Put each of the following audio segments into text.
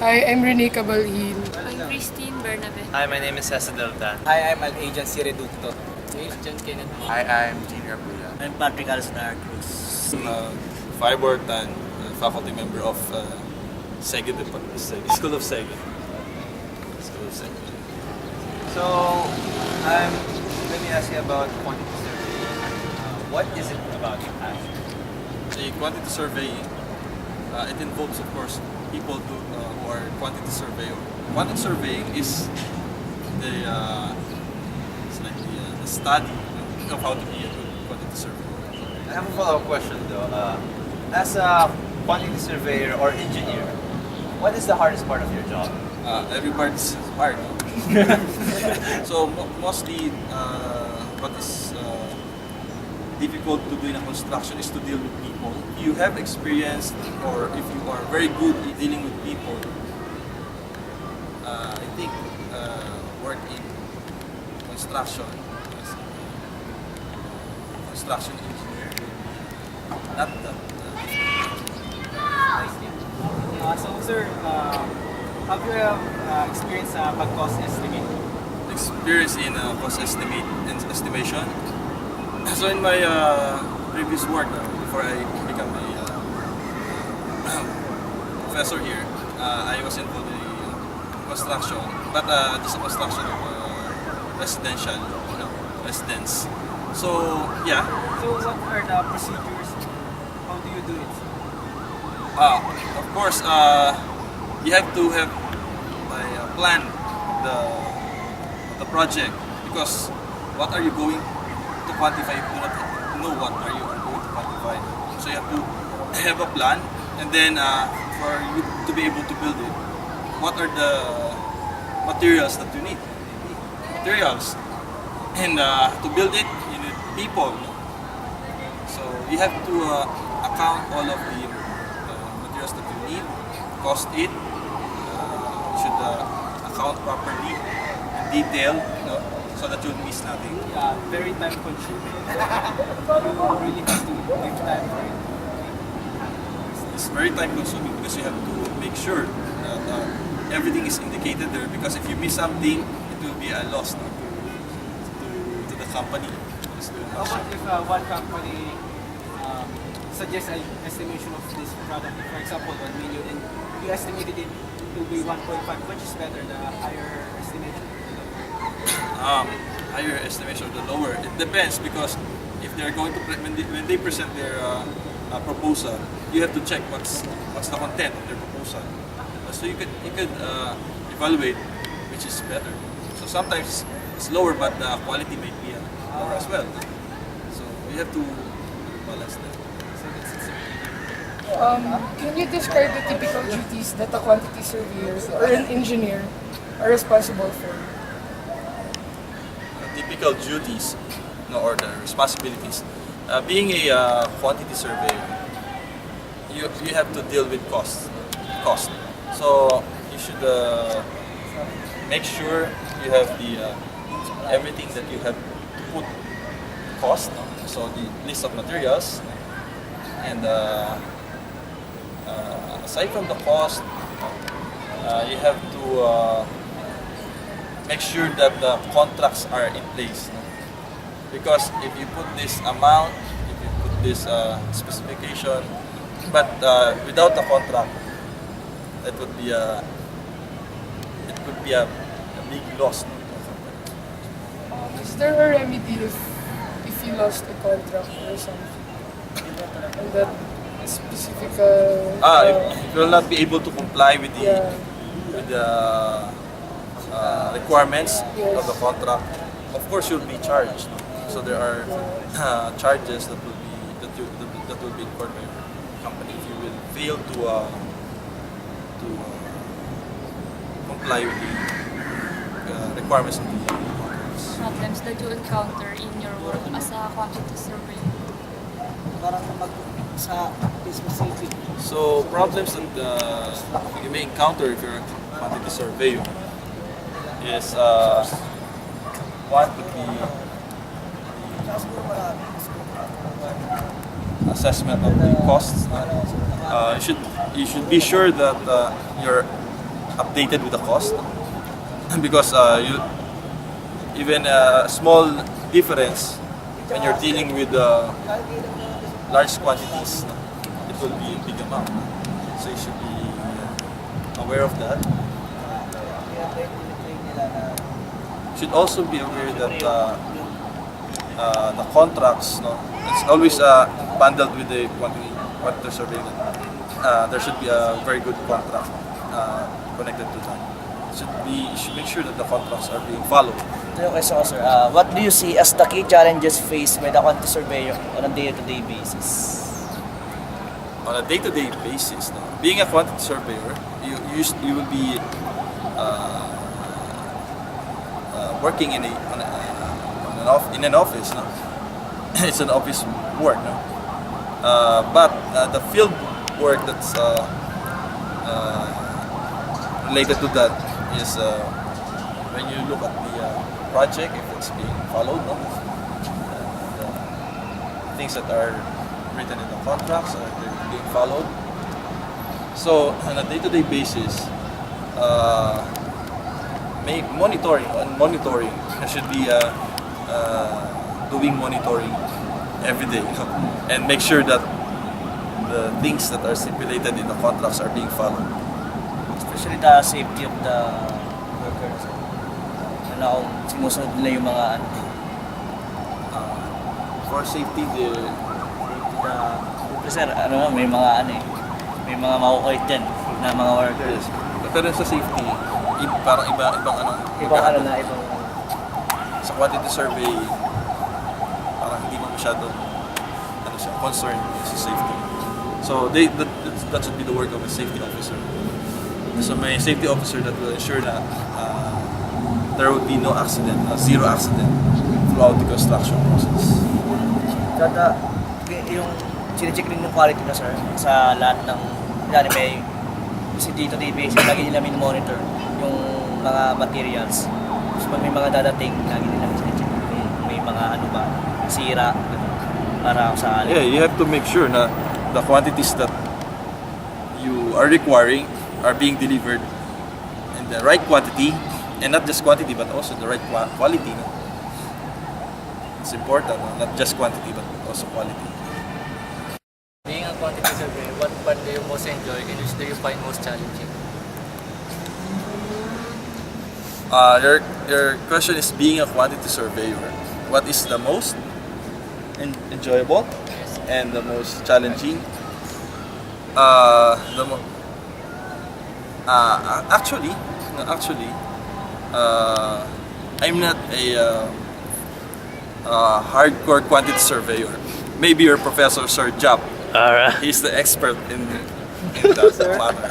Hi, I'm Rene Cabalhin. I'm Christine Bernabe. Hi, my name is Cesar Delta. Hi, I'm Al Agency Reducto. James John Kenneth. Hi, I'm Junior Buya. I'm Patrick Alcindar Cruz. Fibor, faculty member of School of Seged. So, let me ask you about quantity surveying. What is it about actually? The quantity surveying, it involves, of course, people who are quantity surveyor. Quantity surveying is it's like the study of how to be a good quantity surveyor. I have a follow-up question though. As a quantity surveyor or engineer, what is the hardest part of your job? Every part is hard. So mostly, what is difficult to do in a construction is to deal with people. If you have experience, or if you are very good in dealing with people, I think work in construction as a construction engineer will be not that. So, sir, have you experienced pag-cost estimate? Experience in cost estimation. So in my previous work, before I become a professor here, I was involved in construction, but just a construction of residential, residence. So yeah. So what are the procedures? How do you do it? Of course, you have to have a plan of the project, because what are you going to quantify if you do not know what are you going to quantify. So you have to have a plan, and then for you to be able to build it, what are the materials that you need? Materials. And to build it, you need people. So you have to account all of the materials that you need, cost it, you should account properly in detail, so that you'll miss nothing. Yeah, very time consuming. You really have to give time for it. It's very time consuming because you have to make sure that everything is indicated there, because if you miss something, it will be a loss to the company. How about if one company suggests an estimation of this product, for example, 1 million, and you estimated it to be 1.5, which is better, the higher estimation? Higher estimation or the lower? It depends, because if they're going to when they present their proposal, you have to check what's the content of their proposal. So you could evaluate which is better. So sometimes it's lower, but the quality may be lower as well. So you have to balance that. Can you describe the typical duties that a quantity surveyor or an engineer are responsible for? Typical duties, or the responsibilities. Being a quantity surveyor, you have to deal with cost. So you should make sure you have the everything that you have to put cost. So the list of materials, and aside from the cost, you have to make sure that the contracts are in place. Because if you put this amount, if you put this specification, but without the contract, it could be a big loss. Is there a remedy if you lost a contract or something? And that specific... If you will not be able to comply with the yeah. with the requirements Yes. of the contract, of course you'll be charged. So there are charges that will be incurred by your company if you will fail to comply with the requirements of the contracts. Problems that you encounter in your work as a quantity surveyor. Parang sa specific. So problems that you may encounter if you're a quantity surveyor is one would be assessment of the costs. You should be sure that your updated with the cost because even a small difference when you're dealing with large quantities, it will be a big amount. So you should be aware of that. Should also be aware that the contracts, no, it's always bundled with the quantity survey. There should be a very good contract connected to that. You should make sure that the contracts are being followed. Okay, so sir, what do you see as the key challenges faced by the quantity surveyor on a day-to-day basis? On a day-to-day basis, no, being a quantity surveyor, you will be working in an office. No? It's an office work, no? But the field work that's related to that is when you look at the project, if it's being followed, no? The things that are written in the contracts are being followed. So on a day-to-day basis, monitoring. I should be doing monitoring every day, you know, and make sure that the things that are stipulated in the contracts are being followed. Especially the safety of the workers. Ano kung sinusunod nila yung mga ano, For safety, sir, ano, may mga ano eh, may mga makukulit dyan na mga workers. pero sa safety, parang ibang Ibang ano na, ibang sa quantity survey, parang hindi mo masyado concerned sa safety. So that should be the work of a safety officer. So may safety officer that will ensure that there will be no accident, zero accident throughout the construction process. Kada yung sine-check rin yung quality na sir sa lahat ng yani may kasi day-to-day basis lagi nila monitor yung mga materials. So may mga dadating lagi nila sine-check may mga ano ba sira para sa Yeah, you have to make sure na the quantities that you are requiring are being delivered in the right quantity, and not just quantity but also the right quality. No? It's important, no? Not just quantity but also quality. Being a quantity surveyor, what part do you most enjoy and which do you find most challenging? Your question is being a quantity surveyor. What is the most enjoyable and the most challenging? Actually, I'm not a hardcore quantity surveyor. Maybe your professor, Sir Jap. He's the expert in that matter.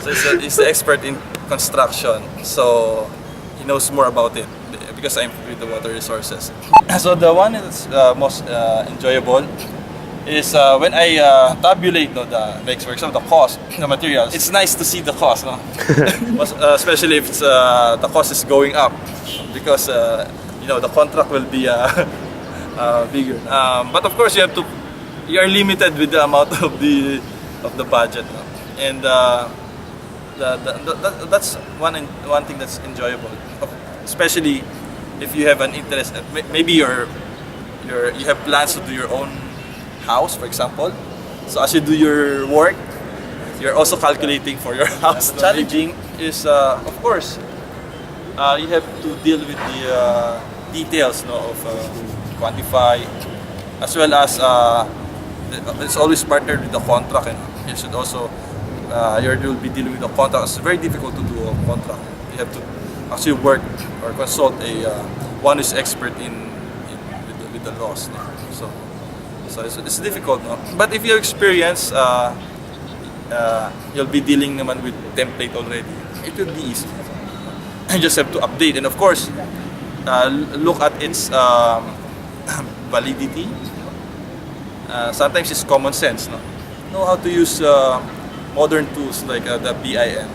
So he's the expert in construction. So he knows more about it because I'm with the water resources. So the one that's most enjoyable is when I tabulate for example, the cost, the materials. It's nice to see the cost, no? Especially if the cost is going up because the contract will be bigger. But of course, you are limited with the amount of the budget, no? And that's one thing that's enjoyable, especially if you have an interest. Maybe you have plans to do your own house, for example. So as you do your work, you're also calculating for your house. Challenging is, of course, you have to deal with the details, of quantify, as well as it's always partnered with the contract. You should also you'll be dealing with the contract. It's very difficult to do a contract. You have to actually work or consult one who's expert with the laws. So it's difficult, no? But if you experience, you'll be dealing naman with template already. It will be easy. You just have to update, and of course, look at its validity. Sometimes it's common sense, no? Know how to use modern tools like the BIM.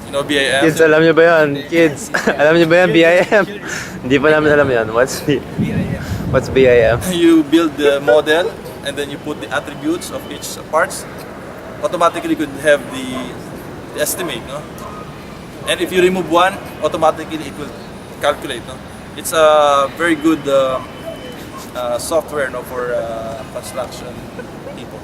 You know BIM? Kids, alam niyo ba yan? Kids, alam niyo ba yan? BIM? Hindi pa namin alam yan. What's BIM? You build the model and then you put the attributes of each parts. Automatically you could have the estimate, no? And if you remove one, automatically it will calculate, no? It's a very good software, no, for construction people.